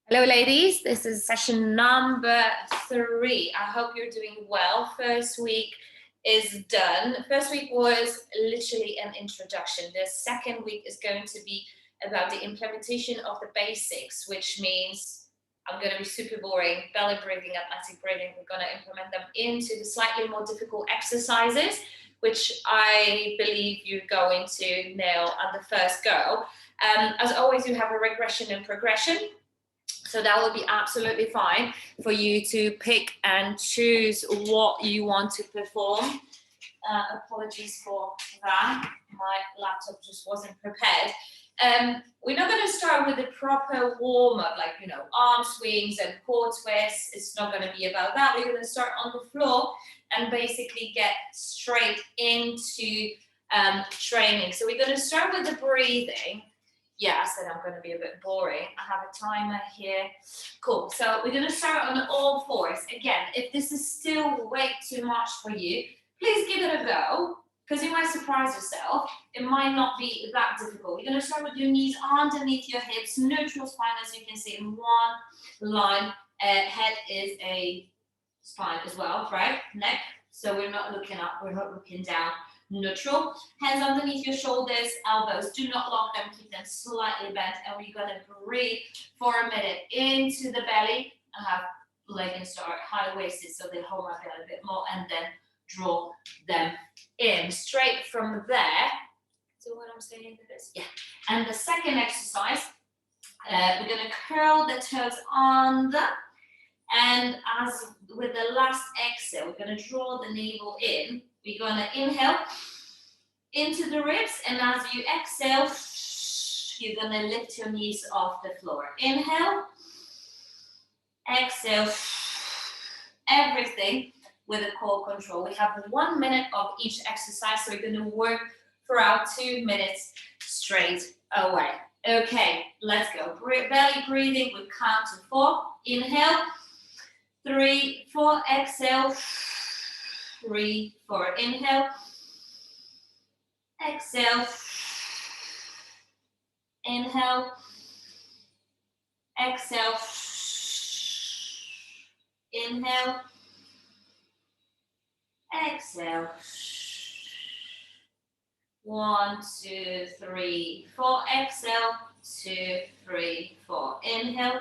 Hello, ladies. This is session number 3. I hope you're doing well. First week is done. First week was literally an introduction. The second week is going to be about the implementation of the basics, which means I'm going to be super boring. Belly breathing, athletic breathing. We're going to implement them into the slightly more difficult exercises, which I believe you're going to nail at the first go. As always, you have a regression and progression. So that will be absolutely fine for you to pick and choose what you want to perform. Apologies for that. My laptop just wasn't prepared. We're not going to start with a proper warm-up, like, arm swings and core twists. It's not going to be about that. We're going to start on the floor and basically get straight into training. So we're going to start with the breathing. Yeah, I said I'm going to be a bit boring. I have a timer here. Cool. So we're going to start on all fours. Again, if this is still way too much for you, please give it a go, because you might surprise yourself. It might not be that difficult. You're going to start with your knees underneath your hips, neutral spine, as you can see, in one line. Head is a spine as well, right? Neck. So we're not looking up, we're not looking down. Neutral. Hands underneath your shoulders, elbows. Do not lock them, keep them slightly bent. And we're going to breathe for a minute into the belly. I have leggings start high-waisted, so they hold my belly a bit more, and then draw them in. Straight from there. So what I'm saying is, yeah. And the second exercise, we're going to curl the toes under. And as with the last exhale, we're going to draw the navel in. We're going to inhale into the ribs, and as you exhale, you're going to lift your knees off the floor. Inhale, exhale, everything with a core control. We have 1 minute of each exercise, so we're going to work throughout 2 minutes straight away. Okay, let's go. Belly breathing, we count to 4. Inhale, 3, 4, exhale. 3, 4, inhale, exhale, inhale, exhale, inhale, exhale. 1, 2, 3, 4, exhale, 2, 3, 4, inhale,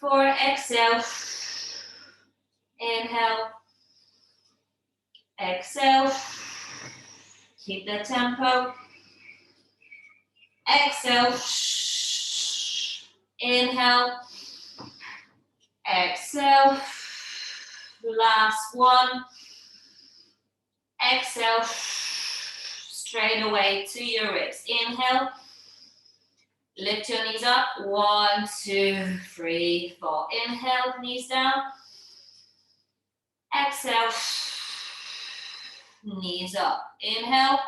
4, exhale, inhale, exhale, keep the tempo, exhale, inhale, exhale, last one, exhale, straight away to your ribs. Inhale, lift your knees up, 1, 2, 3, 4, inhale, knees down, exhale, knees up, inhale,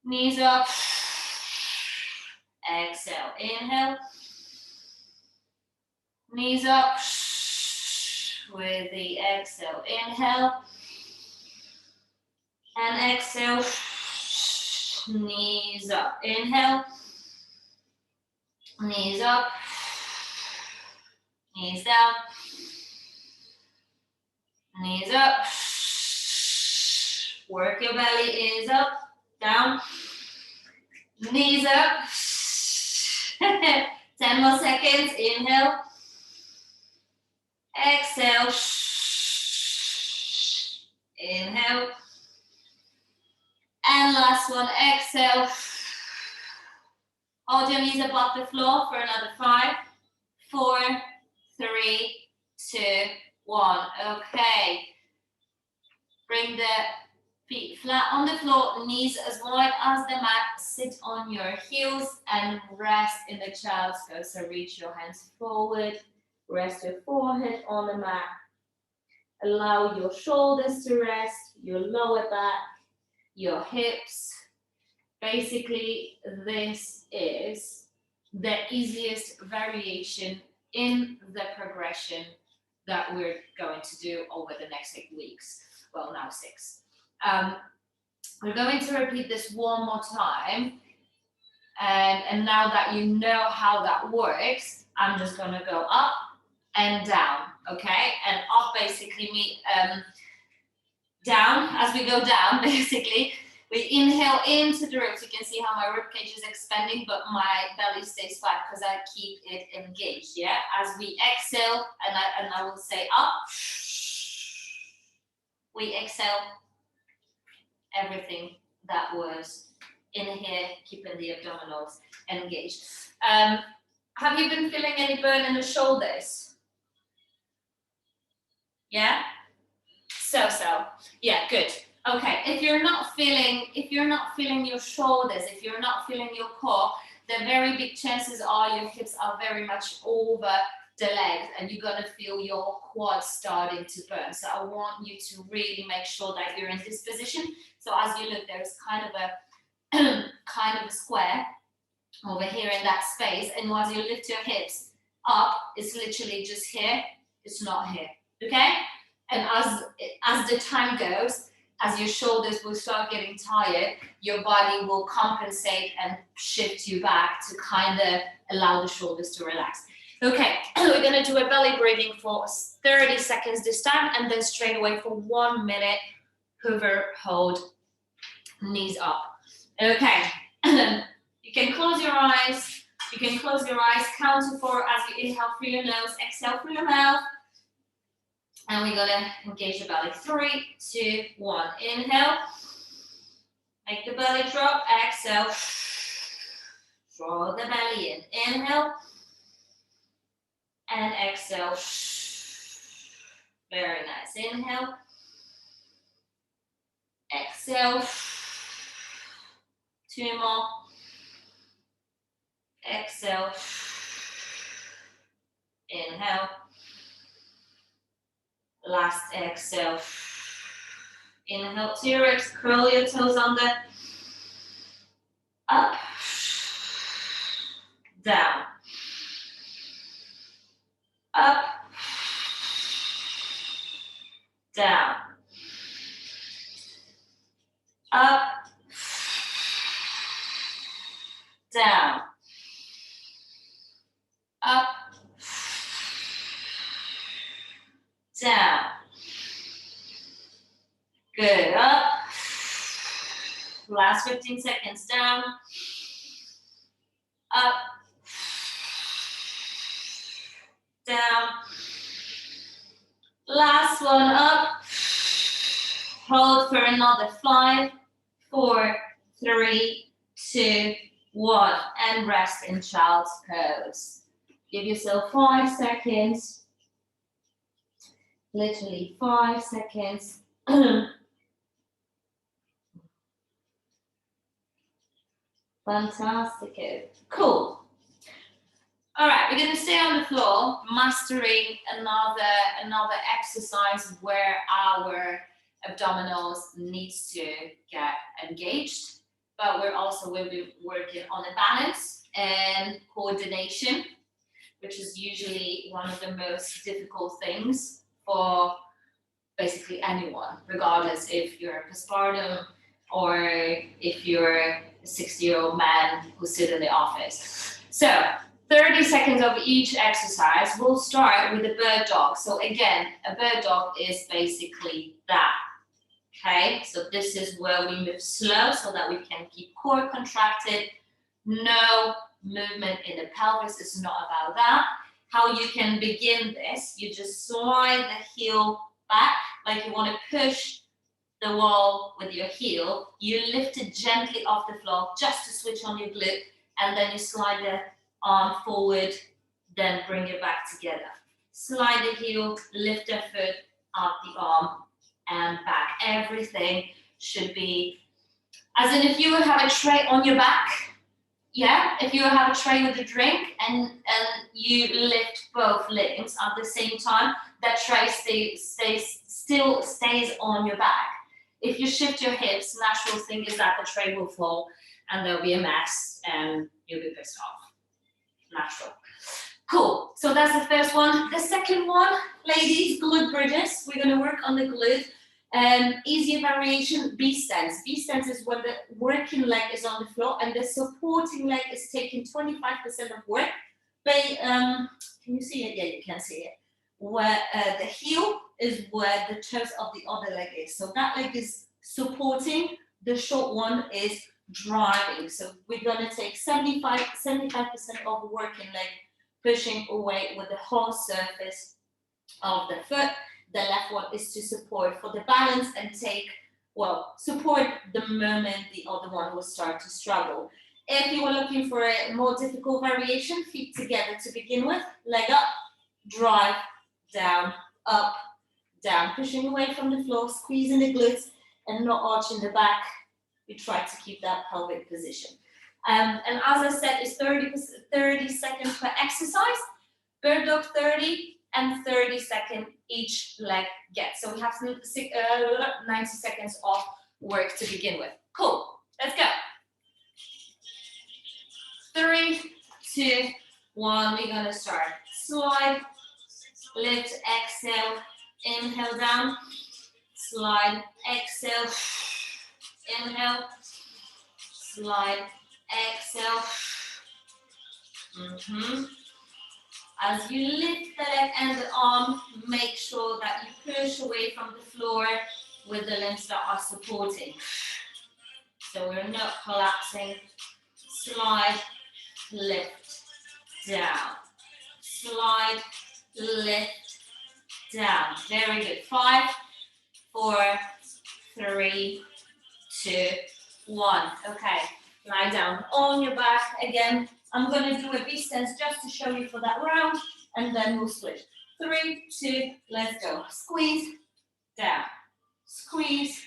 knees up, exhale, inhale, knees up, with the exhale, inhale, and exhale, knees up, inhale, knees up, knees down, knees up. Work your belly, is up, down, knees up. 10 more seconds, inhale, exhale, inhale, and last one, exhale. Hold your knees above the floor for another 5, 4, 3, 2, 1. Okay. Bring the feet flat on the floor, knees as wide as the mat. Sit on your heels and rest in the child's pose. So reach your hands forward, rest your forehead on the mat. Allow your shoulders to rest, your lower back, your hips. Basically, this is the easiest variation in the progression that we're going to do over the next 8 weeks. Well, now 6. We're going to repeat this one more time. And now that you know how that works, I'm just gonna go up and down, okay? And up basically means down. As we go down, basically, we inhale into the ribs. You can see how my rib cage is expanding, but my belly stays flat because I keep it engaged, yeah? As we exhale, and I will say up, we exhale everything that was in here, keeping the abdominals engaged. Have you been feeling any burn in the shoulders? Yeah? So. Yeah, good. Okay, if you're not feeling your shoulders, if you're not feeling your core, the very big chances are your hips are very much over the legs and you're gonna feel your quads starting to burn. So I want you to really make sure that you're in this position. So as you look, there's kind of a square over here in that space, and as you lift your hips up, it's literally just here, it's not here, okay? And as the time goes, as your shoulders will start getting tired, your body will compensate and shift you back to kind of allow the shoulders to relax. Okay, we're gonna do a belly breathing for 30 seconds this time, and then straight away for 1 minute, hover, hold, knees up. Okay, you can close your eyes. You can close your eyes, count to 4 as you inhale through your nose, exhale through your mouth. And we're gonna engage the belly. 3, 2, 1. Inhale. Make the belly drop. Exhale. Draw the belly in. Inhale. And exhale. Very nice. Inhale. Exhale. 2 more. Exhale. Inhale. Last exhale. Inhale to your ribs, curl your toes under. Up. Down. Up. Down. Up. Down. Up. Down. Good. Up. Last 15 seconds. Down. Up. Down. Last one. Up. Hold for another 5, 4, 3, 2, 1. And rest in child's pose. Give yourself 5 seconds. Literally 5 seconds. Fantastic. Cool. All right, we're going to stay on the floor, mastering another exercise where our abdominals needs to get engaged, but we'll be working on the balance and coordination, which is usually one of the most difficult things for basically anyone, regardless if you're postpartum or if you're a 60-year-old man who sits in the office. So 30 seconds of each exercise. We'll start with the bird dog. So again, a bird dog is basically that. Okay, so this is where we move slow so that we can keep core contracted. No movement in the pelvis, it's not about that. How you can begin this, you just slide the heel back like you want to push the wall with your heel. You lift it gently off the floor just to switch on your glute, and then you slide the arm forward, then bring it back together. Slide the heel, lift the foot, up the arm, and back. Everything should be, as in if you would have a tray on your back, yeah, if you have a tray with a drink and you lift both legs at the same time, that tray still stays on your back. If you shift your hips, natural thing is that the tray will fall and there'll be a mess and you'll be pissed off. Natural. Cool. So that's the first one. The second one, ladies, glute bridges. We're going to work on the glute Easier variation, B stance. B stance is when the working leg is on the floor and the supporting leg is taking 25% of work. But, can you see it? Yeah, you can see it. Where the heel is where the toes of the other leg is. So that leg is supporting, the short one is driving. So we're going to take 75% of the working leg, pushing away with the whole surface of the foot. The left one is to support for the balance and take, well, support the moment the other one will start to struggle. If you were looking for a more difficult variation, feet together to begin with, leg up, drive, down, up, down, pushing away from the floor, squeezing the glutes and not arching the back. We try to keep that pelvic position. And as I said, it's 30 seconds per exercise. Bird dog 30 and 30 seconds each leg gets. So we have 90 seconds of work to begin with. Cool, let's go. 3, 2, 1, we're gonna start. Slide, lift, exhale, inhale down, slide, exhale, inhale, slide, exhale. As you lift the leg and the arm, make sure that you push away from the floor with the limbs that are supporting. So we're not collapsing. Slide, lift, down. Slide, lift, down. Very good. 5, 4, 3, 2, 1. Okay, lie down on your back again. I'm going to do a V stance just to show you for that round, and then we'll switch. 3, 2, let's go. Squeeze, down. Squeeze,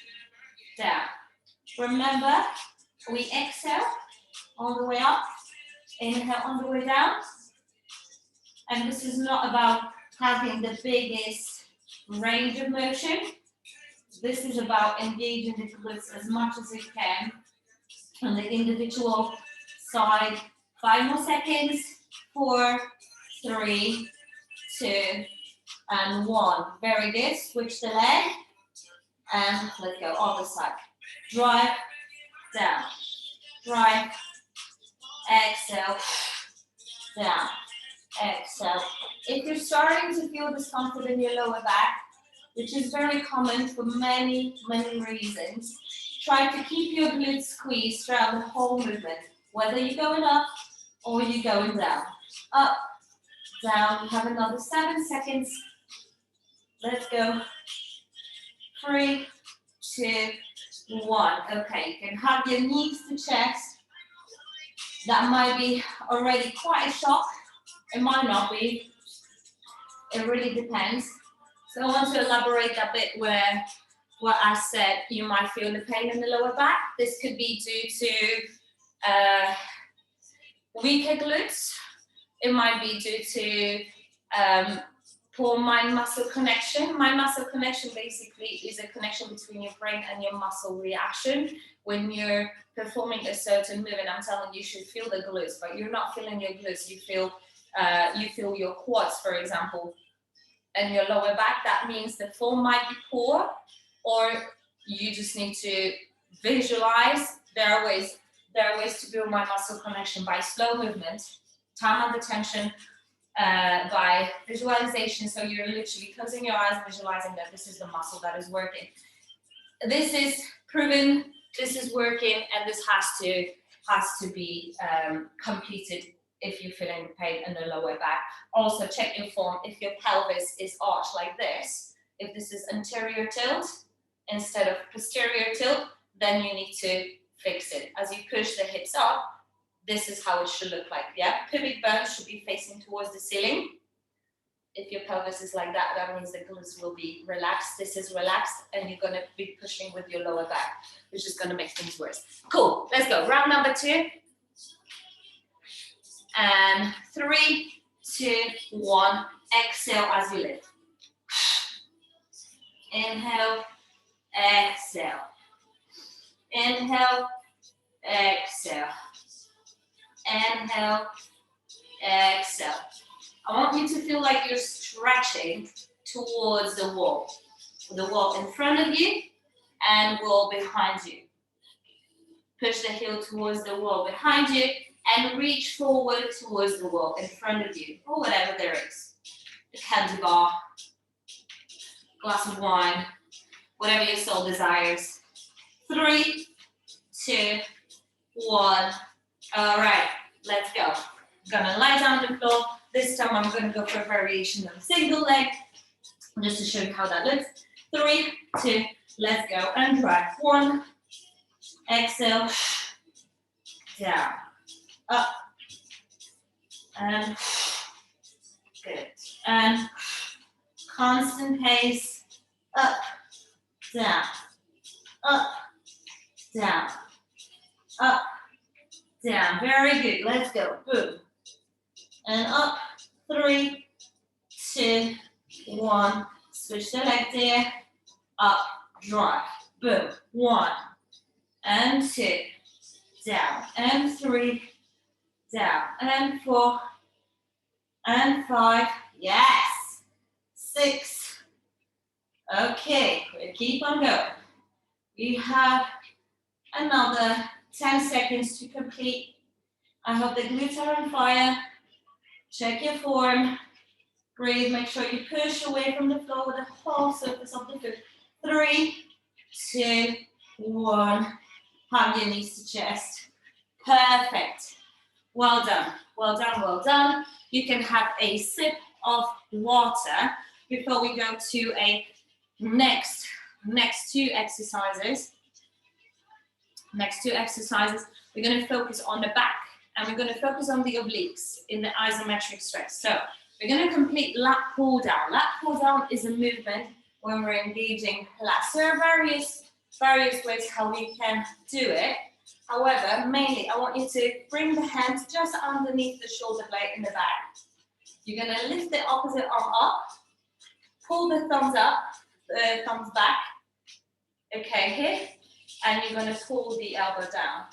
down. Remember, we exhale all the way up, inhale on the way down. And this is not about having the biggest range of motion. This is about engaging the glutes as much as you can on the individual side. 5 more seconds. 4, 3, 2, and 1. Very good. Switch the leg. And let's go. Other side. Drive, down. Drive. Exhale. Down. Exhale. If you're starting to feel discomfort in your lower back, which is very common for many, many reasons, try to keep your glutes squeezed throughout the whole movement, whether you're going up or you're going down. Up, down. You have another 7 seconds. Let's go. 3, 2, 1. Okay, you can hug your knees to chest. That might be already quite a shock. It might not be. It really depends. So I want to elaborate a bit where what I said, you might feel the pain in the lower back. This could be due to weaker glutes. It might be due to poor mind-muscle connection. Mind-muscle connection basically is a connection between your brain and your muscle reaction. When you're performing a certain movement, I'm telling you, you should feel the glutes, but you're not feeling your glutes. You feel your quads, for example, and your lower back. That means the form might be poor, or you just need to visualize. There are ways to build mind-muscle connection by slow movement, time under tension, by visualization. So you're literally closing your eyes, visualizing that this is the muscle that is working. This is proven, this is working, and this has to be completed if you're feeling the pain in the lower back. Also check your form. If your pelvis is arched like this, if this is anterior tilt instead of posterior tilt, then you need to fix it. As you push the hips up, this is how it should look like. Yeah, pubic bone should be facing towards the ceiling. If your pelvis is like that, that means the glutes will be relaxed. This is relaxed, and you're going to be pushing with your lower back, which is going to make things worse. Cool, let's go. Round number 2. And 3, 2, 1. Exhale as you lift. Inhale, exhale. Inhale, exhale. Inhale, exhale. I want you to feel like you're stretching towards the wall. the wall in front of you and wall behind you. Push the heel towards the wall behind you and reach forward towards the wall in front of you, or whatever there is. A candy bar, glass of wine, whatever your soul desires. 3, 2, 1. All right, let's go. I'm gonna lie down on the floor. This time I'm gonna go for a variation of a single leg, just to show you how that looks. 3, 2, let's go, and drive. 1, exhale, down, up, and good. And constant pace, up, down, up, down, up, down. Very good. Let's go. Boom. And up. 3, 2, 1. Switch the leg there. Up. Drive. Boom. 1 and 2. Down. And 3. Down. And 4. And 5. Yes. 6. Okay. We'll keep on going. We have another 10 seconds to complete. I hope the glutes are on fire. Check your form. Breathe. Make sure you push away from the floor with the whole surface of the foot. 3, 2, 1. Hug your knees to chest. Perfect. Well done. Well done. Well done. You can have a sip of water before we go to a next 2 exercises. Next 2 exercises, we're going to focus on the back and we're going to focus on the obliques in the isometric stretch. So we're going to complete lat pull down. Lat pull down is a movement when we're engaging lats. There are various ways how we can do it. However, mainly I want you to bring the hands just underneath the shoulder blade in the back. You're going to lift the opposite arm up, pull the thumbs up, the thumbs back. Okay, here. And you're going to pull the elbow down.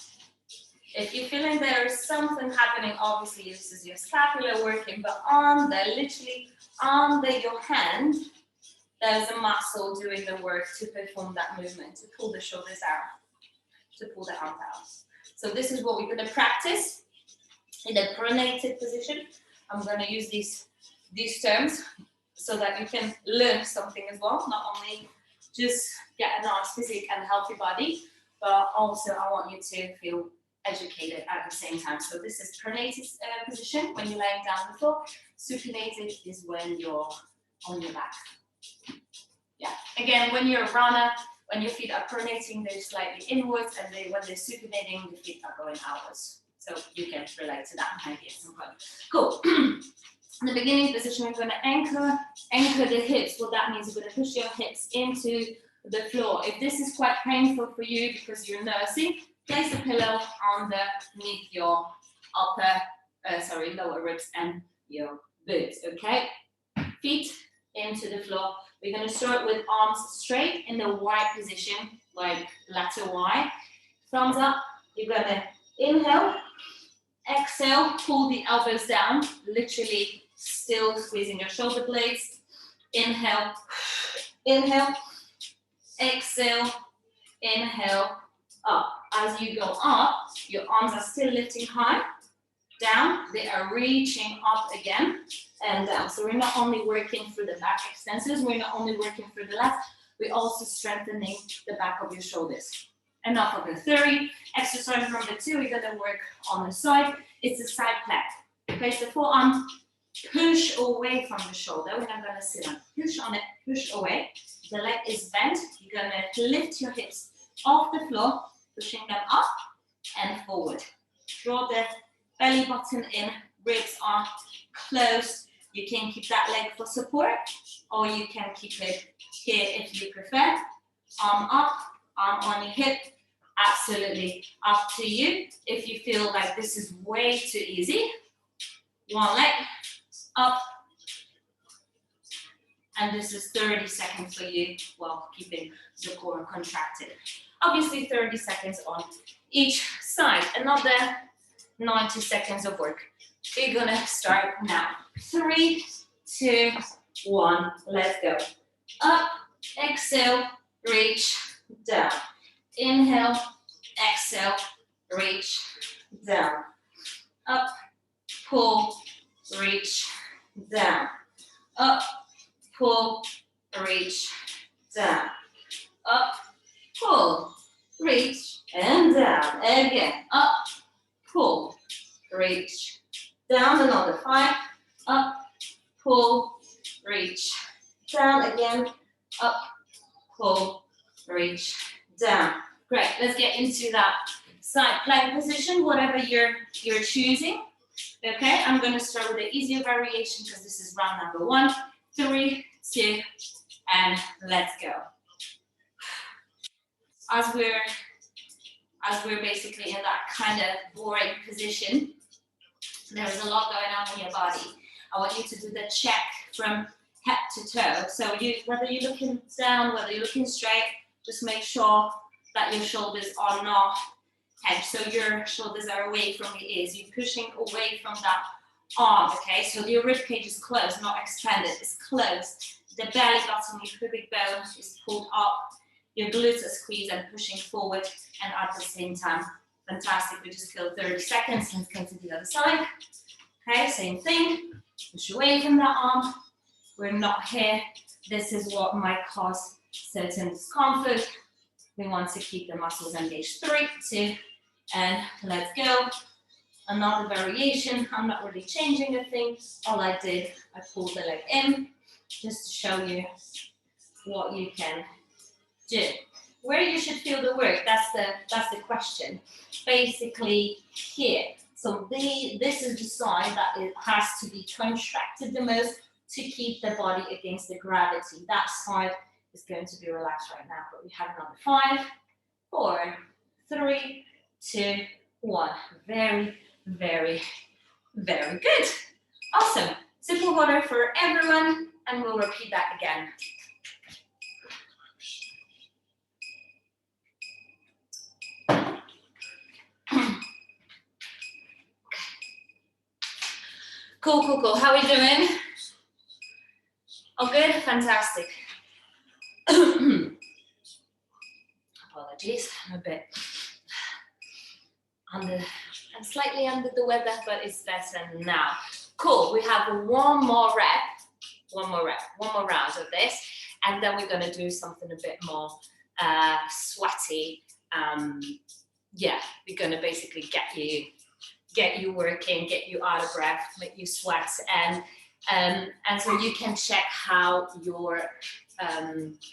If you're feeling there is something happening, obviously this is your scapula working, but literally under your hand, there's a muscle doing the work to perform that movement, to pull the shoulders out, to pull the arms out. So this is what we're going to practice in a pronated position. I'm going to use these terms so that you can learn something as well, not only just get a nice physique and healthy body, but also I want you to feel educated at the same time. So this is pronated position when you're laying down on the floor. Supinated is when you're on your back. Yeah. Again, when you're a runner, when your feet are pronating, they're slightly inwards, and when they're supinating, the feet are going outwards. So you can relate to that maybe at some point. Cool. In the beginning position, we're going to anchor the hips. What that means, you're going to push your hips into the floor. If this is quite painful for you because you're nursing, place a pillow underneath your lower ribs and your glutes, okay? Feet into the floor. We're going to start with arms straight in the Y position, like lateral Y. Thumbs up. You're going to inhale, exhale, pull the elbows down, literally still squeezing your shoulder blades. Inhale, inhale, exhale, inhale, up. As you go up, your arms are still lifting high, down, they are reaching up again and down. So we're not only working through the back extensors, we're not only working through the lats, we're also strengthening the back of your shoulders. Enough of the theory. Exercise number 2, we're going to work on the side. It's a side plank. Place the forearm, push away from the shoulder. We're not going to sit on. Push on it, push away. The leg is bent. You're going to lift your hips off the floor, pushing them up and forward. Draw the belly button in, ribs are closed. You can keep that leg for support, or you can keep it here if you prefer. Arm up, arm on your hip. Absolutely up to you. If you feel like this is way too easy, one leg up, and this is 30 seconds for you while keeping the core contracted. Obviously 30 seconds on each side, another 90 seconds of work. We're gonna start now. 3, 2, 1, let's go. Up, exhale, reach down. Inhale, exhale, reach down. Up, pull, reach down. Up, pull, reach down. Up, pull, reach, and down. Again, up, pull, reach, down. Another 5. Up, pull, reach, down. Again, up, pull, reach, down. Great, let's get into that side plank position, whatever you're choosing. Okay, I'm going to start with the easier variation because this is round number 1. 3, 2, and let's go. As we're basically in that kind of boring position, there is a lot going on in your body. I want you to do the check from head to toe. So whether you're looking down, whether you're looking straight, just make sure that your shoulders are not hedged. So your shoulders are away from your ears. You're pushing away from that arm, okay? So your rib cage is closed, not expanded, it's closed. The belly button, your pubic bone is pulled up. Your glutes are squeezed and pushing forward, and at the same time, fantastic. We just killed 30 seconds. Let's go to the other side. Okay, same thing. Push away from that arm. We're not here. This is what might cause certain discomfort. We want to keep the muscles engaged. 3, 2, and let's go. Another variation. I'm not really changing a thing. All I did, I pulled the leg in just to show you what you can do. Where you should feel the work, that's the question. Basically here. So this is the side that it has to be contracted the most to keep the body against the gravity. That side is going to be relaxed right now, but we have another 5, 4, 3, 2, 1. Very, very, very good. Awesome. Simple water for everyone, and we'll repeat that again. Cool. How are we doing? All good? Fantastic. Apologies, I'm I'm slightly under the weather, but it's better now. Cool, we have one more round of this, and then we're gonna do something a bit more sweaty. Yeah, we're gonna basically get you working, get you out of breath, make you sweat, and so you can check how your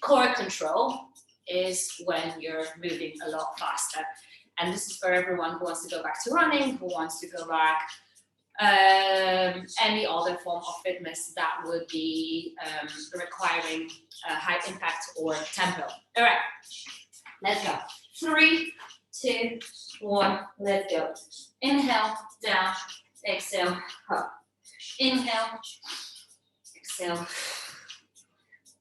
core control is when you're moving a lot faster. And this is for everyone who wants to go back to running, who wants to go back any other form of fitness that would be requiring high impact or tempo. All right, let's go. 3, 2, 1, let's go. Inhale, down, exhale, up. Inhale, exhale.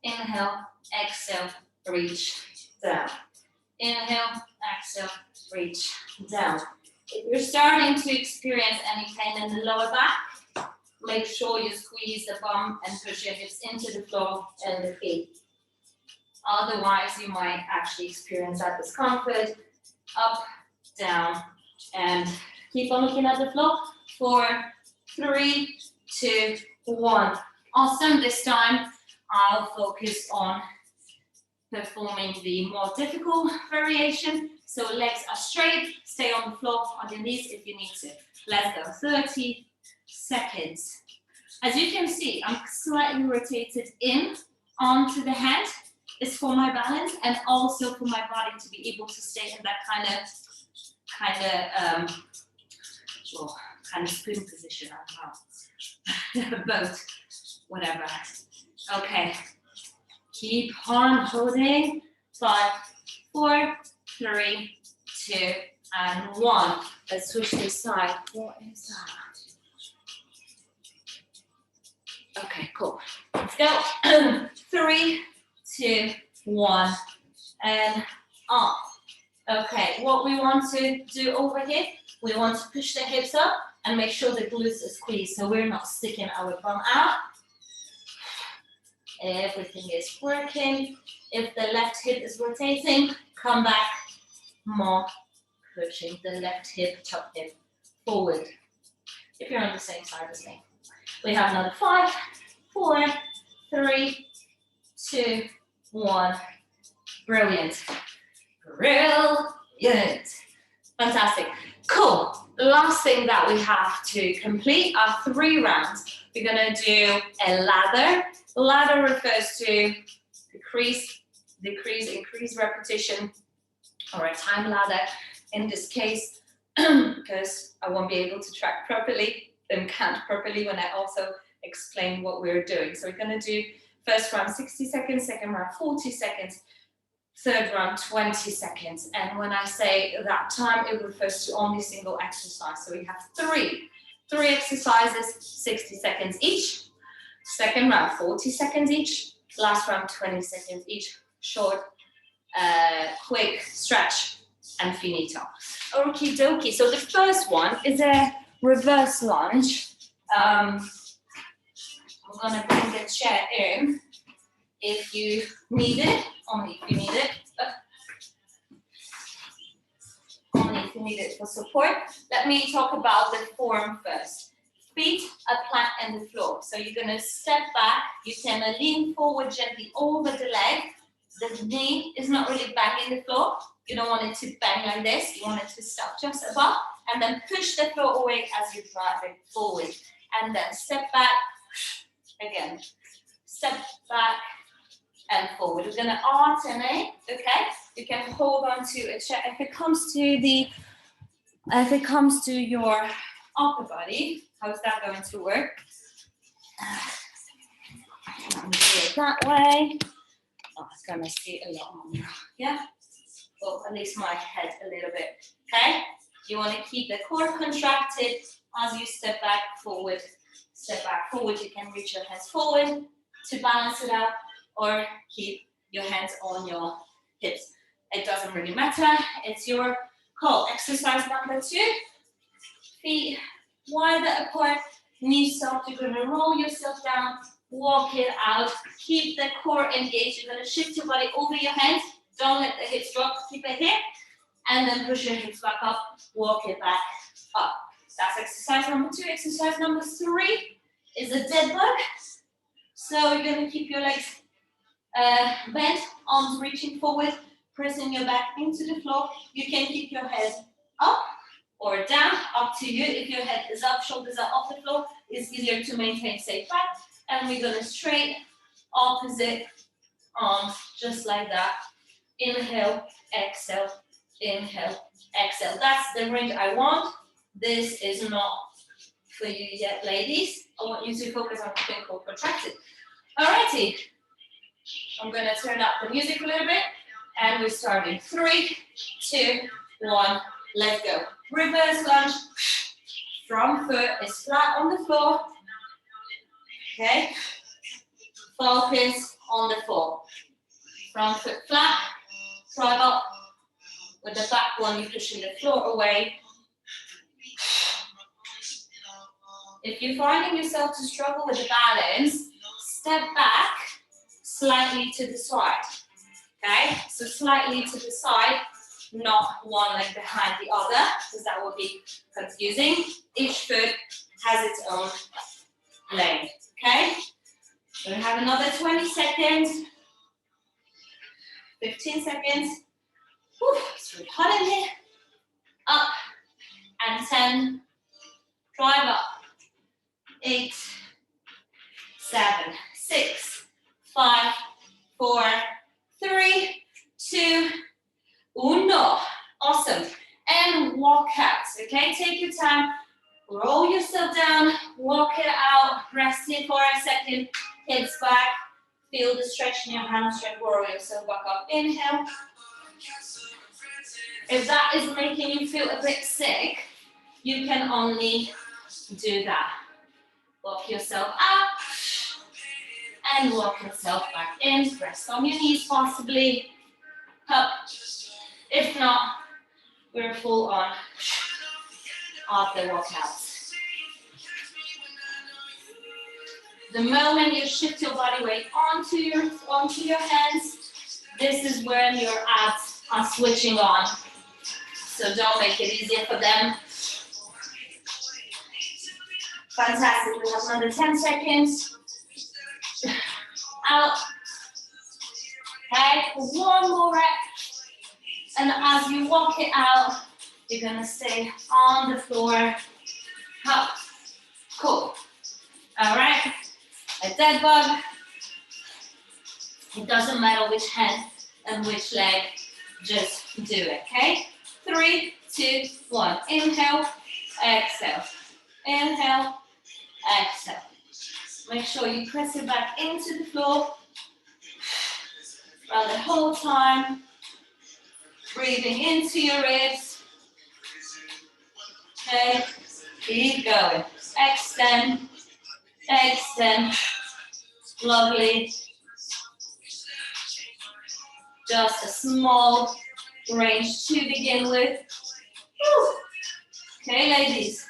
Inhale, exhale, reach down. Inhale, exhale, reach down. If you're starting to experience any pain in the lower back, make sure you squeeze the bum and push your hips into the floor and the feet. Otherwise, you might actually experience that discomfort. Up, down, and keep on looking at the floor. 4, 3, 2, 1. Awesome. This time, I'll focus on performing the more difficult variation. So legs are straight, stay on the floor on your knees if you need to. Let's go, 30 seconds. As you can see, I'm slightly rotated in onto the head. It's for my balance and also for my body to be able to stay in that kind of spoon position. I don't know. Both, whatever. Okay. Keep on holding. 5, 4, 3, 2, and 1. Let's switch this side. What is that? Okay, cool. Let's go. 3, 2, 1, and up. Okay, what we want to do over here, we want to push the hips up and make sure the glutes are squeezed so we're not sticking our bum out. Everything is working. If the left hip is rotating, come back more, pushing the left hip, top hip forward. If you're on the same side as me. We have another 5, 4, 3, 2, 1. Brilliant. Brilliant. Fantastic. Cool. Last thing that we have to complete are 3 rounds. We're going to do a ladder. Ladder refers to decrease, increase repetition, or a time ladder in this case, because I won't be able to track properly and count properly when I also explain what we're doing. So we're going to do first round 60 seconds, second round 40 seconds, third round 20 seconds. And when I say that time, it refers to only single exercise. So we have three exercises, 60 seconds each. Second round 40 seconds each. Last round 20 seconds each. Short, quick stretch, and finito. Okie dokie. So the first one is a reverse lunge. I'm gonna bring the chair in if you need it, only if you need it. Only if you need it for support. Let me talk about the form first. Feet are flat on the floor. So you're gonna step back. You can lean forward gently over the leg. The knee is not really banging the floor. You don't want it to bang like this. You want it to stop just above. And then push the floor away as you drive it forward. And then step back. Again. Step back and forward. We're gonna alternate, okay? You can hold on to a chair. If it comes to your upper body, how's that going to work? Let me do it that way. Oh, it's gonna see a lot more. Yeah? Well, at least my head a little bit. Okay? You want to keep the core contracted as you step back forward. Step back forward. You can reach your hands forward to balance it out, or keep your hands on your hips. It doesn't really matter. It's your call. Exercise number 2. Feet wider apart. Knees soft. You're going to roll yourself down. Walk it out. Keep the core engaged. You're going to shift your body over your hands. Don't let the hips drop. Keep it here. And then push your hips back up. Walk it back up. That's exercise number 2. Exercise number 3 is a dead bug. So you're going to keep your legs bent, arms reaching forward, pressing your back into the floor. You can keep your head up or down, up to you. If your head is up, shoulders are off the floor, it's easier to maintain safe back. And we're going to straight opposite arms, just like that. Inhale, exhale, inhale, exhale. That's the range I want. This is not for you yet, ladies. I want you to focus on keeping core contracted. Alrighty. I'm going to turn up the music a little bit. And we're starting. 3, 2, 1. Let's go. Reverse lunge. Front foot is flat on the floor. Okay. Focus on the floor. Front foot flat. Drive up. With the back one, you're pushing the floor away. If you're finding yourself to struggle with the balance, step back slightly to the side. Okay? So slightly to the side, not one leg behind the other, because that would be confusing. Each foot has its own lane. Okay? We'll have another 20 seconds. 15 seconds. Whew, it's really hot in here. Up. And 10. Drive up. 8, 7, 6, 5, 4, 3, 2, 1. Awesome. And walk out. Okay, take your time. Roll yourself down. Walk it out. Rest here for a second. Hips back. Feel the stretch in your hamstring. Roll yourself back up. Inhale. If that is making you feel a bit sick, you can only do that. Walk yourself up and walk yourself back in. Rest on your knees possibly. Up. If not, we're full on after workouts. The moment you shift your body weight onto your hands, this is when your abs are switching on. So don't make it easier for them. Fantastic. We have another 10 seconds. Out. Okay, one more rep. And as you walk it out, you're gonna stay on the floor. Up. Cool. All right. A dead bug. It doesn't matter which hand and which leg. Just do it. Okay. 3, 2, 1. Inhale. Exhale. Inhale. Exhale. Make sure you press it back into the floor. Around the whole time. Breathing into your ribs. Okay. Keep going. Extend. Extend. Lovely. Just a small range to begin with. Woo. Okay, ladies.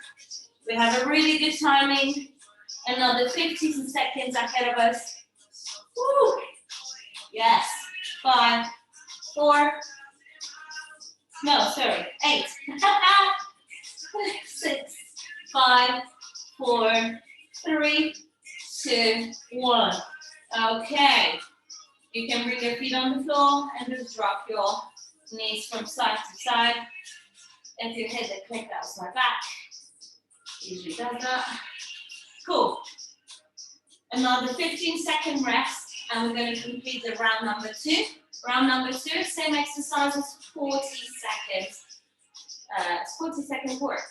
We have a really good timing. Another 15 seconds ahead of us. Woo. Yes. 5, 4. No, sorry. 8. 6, 5, 4, 3, 2, 1. Okay. You can bring your feet on the floor and just drop your knees from side to side. If you hit the click, that's my back. Usually does that. Cool. Another 15-second rest, and we're going to complete the round number 2. Round number 2, same exercise as 40 seconds. 40-second work.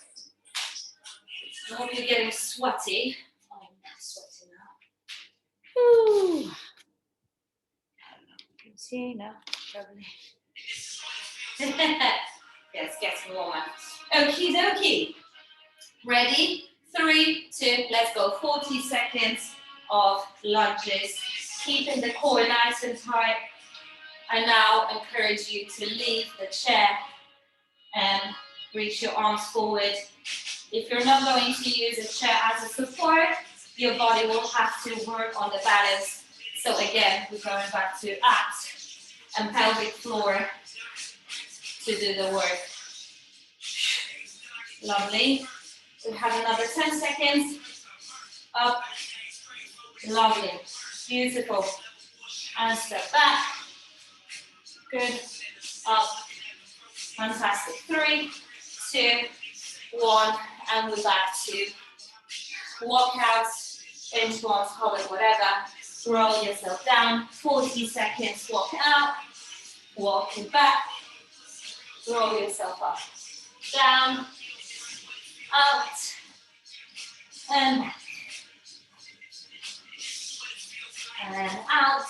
I hope you're getting sweaty. I'm not sweaty now. Whew. You can see now, probably. Yes, getting warmer. Okie dokie. Ready? 3, 2, let's go. 40 seconds of lunges. Keeping the core nice and tight. I now encourage you to leave the chair and reach your arms forward. If you're not going to use a chair as a support, your body will have to work on the balance. So again, we're going back to abs and pelvic floor to do the work. Lovely. We have another 10 seconds. Up. Lovely. Beautiful. And step back. Good. Up. Fantastic. 3, 2, 1. And we're back to walkouts, bench ones, call it whatever. Roll yourself down. 40 seconds. Walk out. Walk it back. Roll yourself up. Down. Out. And back. And out.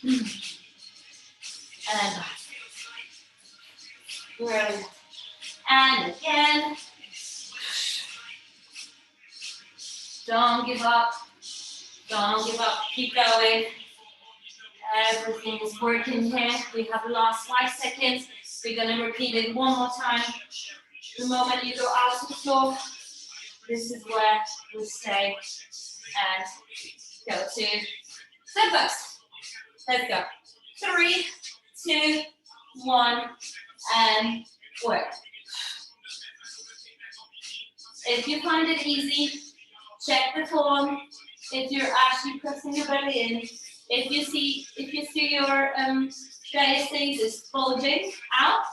And back. Good. And again. Don't give up. Don't give up. Keep going. Everything is working here. We have the last 5 seconds. We're going to repeat it one more time. The moment you go out to the floor, this is where we stay and go to sit-ups. Let's go. 3, 2, 1, and work. If you find it easy, check the form. If you're actually pressing your belly in, if you see your diastasis bulging out,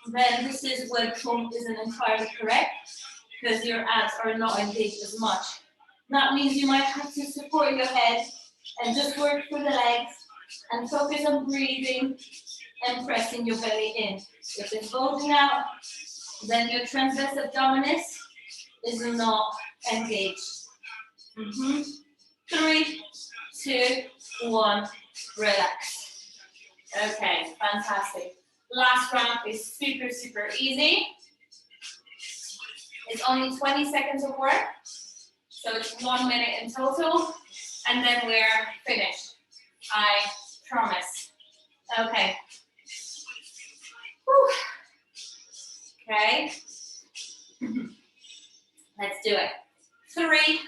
then this is where the form isn't entirely correct because your abs are not engaged as much. That means you might have to support your head and just work through the legs and focus on breathing and pressing your belly in. If it's bulging out, then your transverse abdominis is not engaged. 3, 2, 1, relax. Okay, fantastic. Last round is super, super easy. It's only 20 seconds of work, so it's 1 minute in total, and then we're finished. I promise. Okay. Whew. Okay. Let's do it. 3,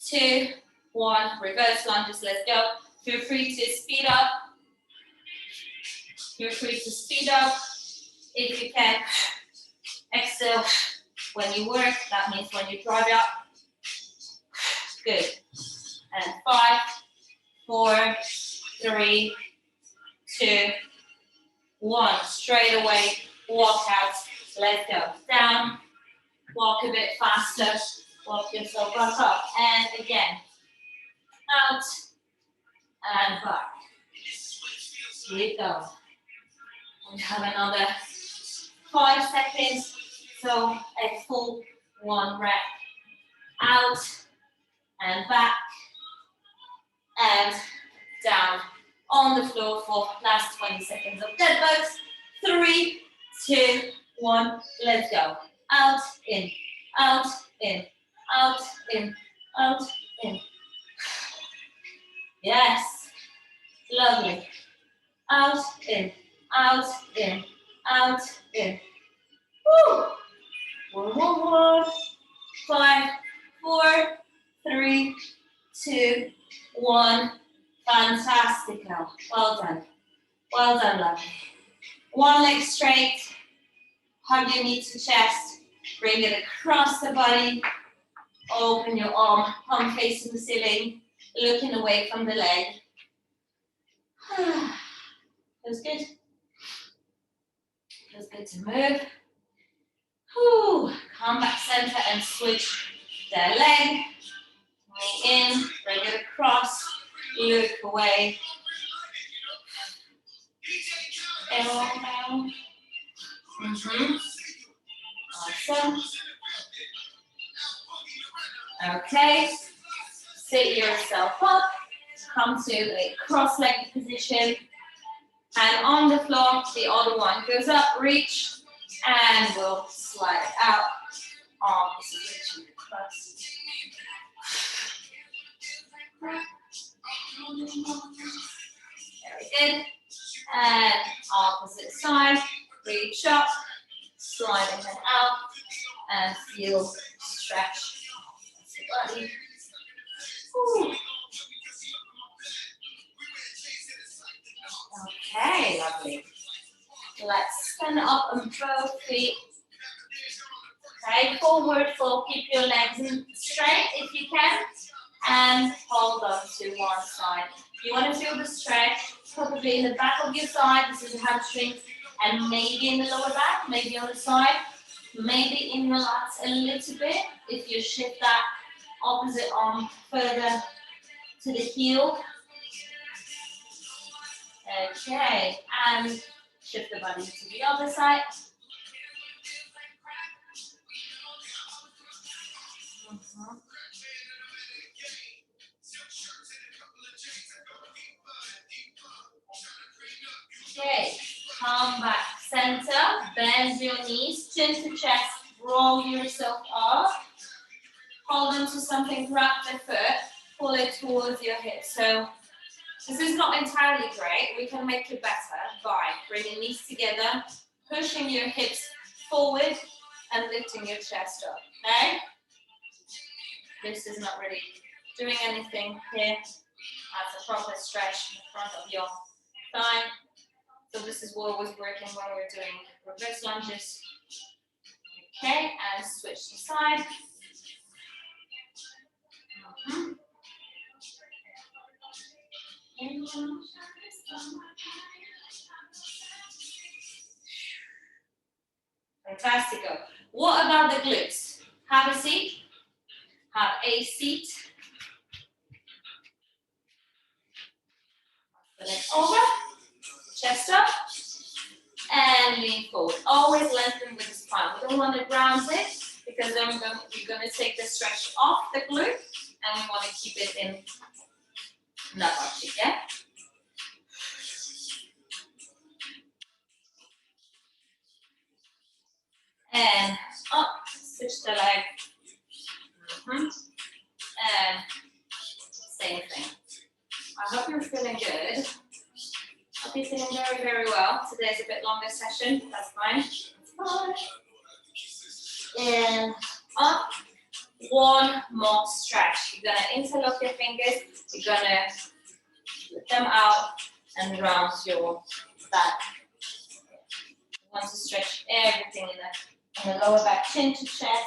2, 1. Reverse lunges, let's go. Feel free to speed up. Feel free to speed up if you can. Exhale when you work, that means when you drive up. Good. And 5, 4, 3, 2, 1. Straight away, walk out. Let's go. Down, walk a bit faster, walk yourself back up. And again, out and back. Keep going. We have another 5 seconds, so a full 1 rep. Out and back and down on the floor for last 20 seconds of dead bugs. 3, 2, 1, let's go. Out, in, out, in, out, in, out, in. Yes, lovely. Out, in, out, in, out, in. Woo! 1, 5, 4, 3, 2, 1. Fantastic now. Well done. Well done, lovely. One leg straight. Hug your knee to chest. Bring it across the body. Open your arm. Palm facing the ceiling. Looking away from the leg. Feels good. Feels good to move. Whew. Come back center and switch the leg. Bring in, bring it across, look away. Down. Awesome. Okay. Sit yourself up. Come to a cross-legged position. And on the floor, the other one goes up, reach, and we'll slide it out. Opposite direction across. Very good. And opposite side, reach up, sliding it out, and feel stretch. That's the body. Ooh. Okay, lovely. Let's stand up on both feet. Okay, forward fold. Keep your legs in straight if you can, and hold on to one side. You want to feel the stretch, probably in the back of your side. This is the hamstrings, and maybe in the lower back, maybe on the side, maybe in your lats a little bit. If you shift that opposite arm further to the heel. Okay, and shift the body to the other side. Okay, come back center, bend your knees, chin to chest, roll yourself up. Hold on to something, grab the foot, pull it towards your hips. So this is not entirely great. We can make it better by bringing knees together, pushing your hips forward, and lifting your chest up, okay? This is not really doing anything here. That's a proper stretch in front of your thigh. So this is what was working when we're doing reverse lunges. Okay, and switch the side. Fantastic. What about the glutes? Have a seat. Have a seat. Leg over, chest up, and lean forward. Always lengthen with the spine. We don't want to ground it because then we're going to take the stretch off the glute, and we want to keep it in Navajik, yeah? And up, switch the leg. And same thing. I hope you're feeling good. Hope you're feeling very, very well. Today's a bit longer session. That's fine. That's fine. And up. One more stretch. You're gonna interlock your fingers. You're gonna put them out and round your back. You want to stretch everything in the lower back, chin to chest.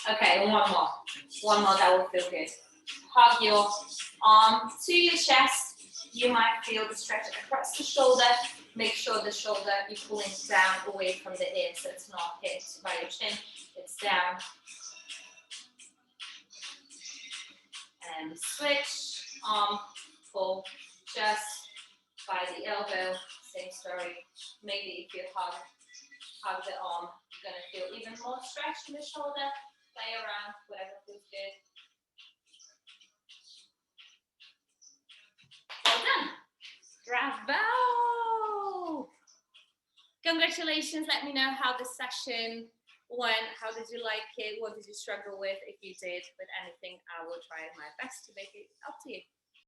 Okay, one more. One more, that will feel good. Hug your arm to your chest. You might feel the stretch across the shoulder. Make sure the shoulder, you're pulling down away from the ear so it's not hit by your chin. It's down. And switch, arm, pull just by the elbow. Same story. Maybe if you hug the arm, you're gonna feel even more stretch in the shoulder. Play around, whatever feels good. Well done. Bravo! Congratulations. Let me know how the session went. How did you like it? What did you struggle with? If you did with anything, I will try my best to make it up to you.